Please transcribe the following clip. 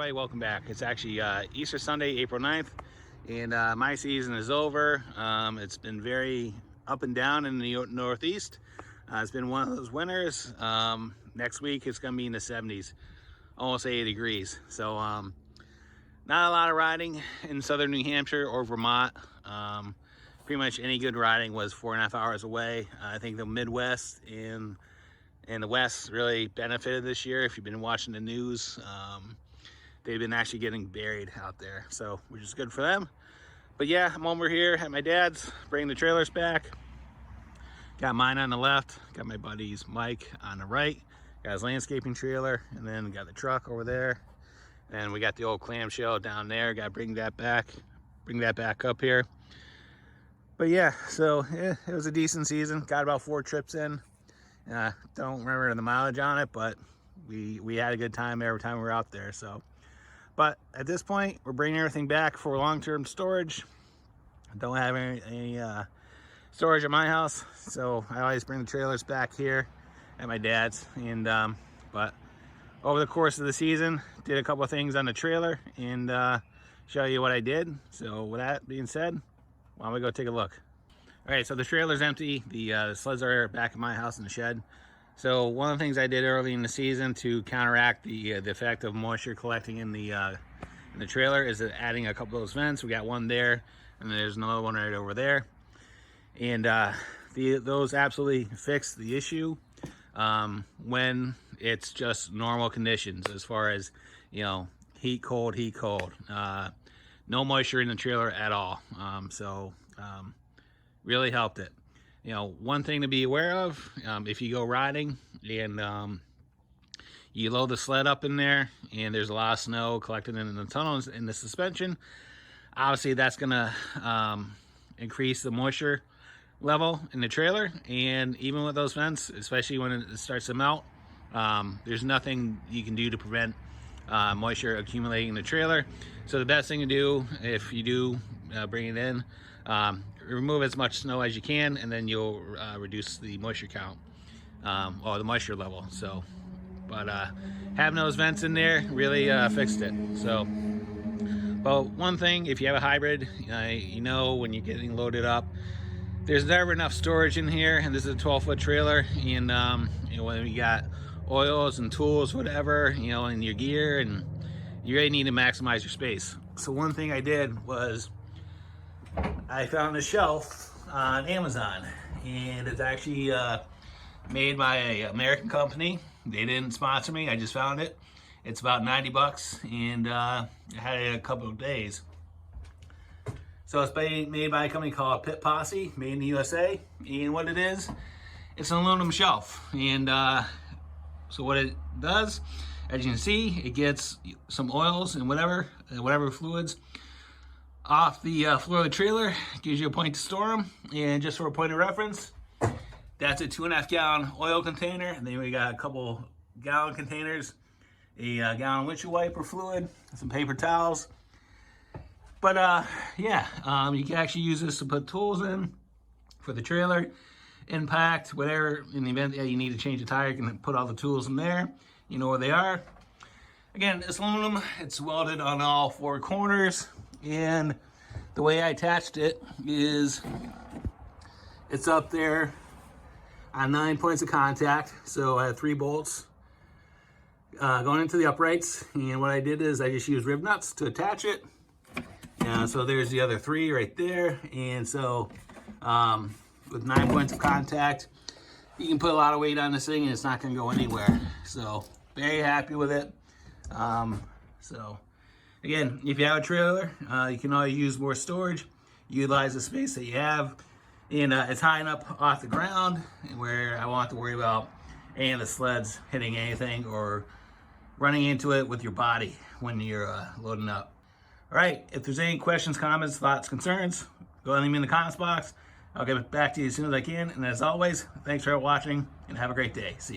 everybody, welcome back. It's actually Easter Sunday, April 9th, and my season is over. It's been very up and down in the Northeast. It's been one of those winters. Next week it's going to be in the 70s, almost 80 degrees. So not a lot of riding in southern New Hampshire or Vermont. Pretty much any good riding was 4.5 hours away. I think the Midwest and the West really benefited this year. If you've been watching the news, they've been actually getting buried out there, so which is good for them. But yeah, I'm over here at my dad's, bringing the trailers back. Got mine on the left, got my buddy's Mike on the right, got his landscaping trailer, and then got the truck over there, and we got the old clamshell down there. Got to bring that back up here. But yeah, so it was a decent season. Got about 4 trips in. Don't remember the mileage on it, but we had a good time every time we were out there. So, but at this point, we're bringing everything back for long-term storage. I don't have any storage at my house, so I always bring the trailers back here at my dad's. And but over the course of the season, did a couple of things on the trailer and show you what I did. So with that being said, why don't we go take a look? All right, so the trailer's empty. The sleds are back at my house in the shed. So one of the things I did early in the season to counteract the effect of moisture collecting in the trailer is adding a couple of those vents. We got one there, and there's another one right over there. And those absolutely fix the issue when it's just normal conditions, as far as, you know, heat, cold, heat, cold. No moisture in the trailer at all. Really helped it. You know, one thing to be aware of, if you go riding and you load the sled up in there and there's a lot of snow collected in the tunnels in the suspension, obviously that's gonna increase the moisture level in the trailer. And even with those vents, especially when it starts to melt, there's nothing you can do to prevent moisture accumulating in the trailer. So the best thing to do, if you do bring it in, remove as much snow as you can, and then you'll reduce the moisture count or the moisture level. So, but having those vents in there really fixed it. So, well, one thing, if you have a hybrid, you know, when you're getting loaded up, there's never enough storage in here. And this is a 12-foot trailer, and you know, when you got oils and tools, whatever, you know, in your gear, and you really need to maximize your space. So one thing I did was I found a shelf on Amazon, and it's actually made by an American company. They didn't sponsor me, I just found it. It's about 90 bucks, and I had it a couple of days. So it's made by a company called Pit Posse, made in the USA. And what it is, it's an aluminum shelf. And so what it does, as you can see, it gets some oils and whatever fluids off the floor of the trailer. Gives you a point to store them. And just for a point of reference, that's a 2.5 gallon oil container. And then we got a couple gallon containers, a gallon windshield wiper fluid, some paper towels. But yeah, you can actually use this to put tools in for the trailer, impact, whatever. In the event that you need to change a tire, you can put all the tools in there. You know where they are. Again, it's aluminum. It's welded on all 4 corners. And the way I attached it is it's up there on 9 points of contact. So I had 3 bolts going into the uprights. And what I did is I just used rib nuts to attach it. So there's the other 3 right there. And so with 9 points of contact, you can put a lot of weight on this thing and it's not going to go anywhere. So very happy with it. So again, if you have a trailer, you can always use more storage, utilize the space that you have. And it's high enough off the ground where I won't have to worry about any of the sleds hitting anything or running into it with your body when you're loading up. All right, if there's any questions, comments, thoughts, concerns, go ahead and leave them in the comments box. I'll get back to you as soon as I can. And as always, thanks for watching and have a great day. See ya.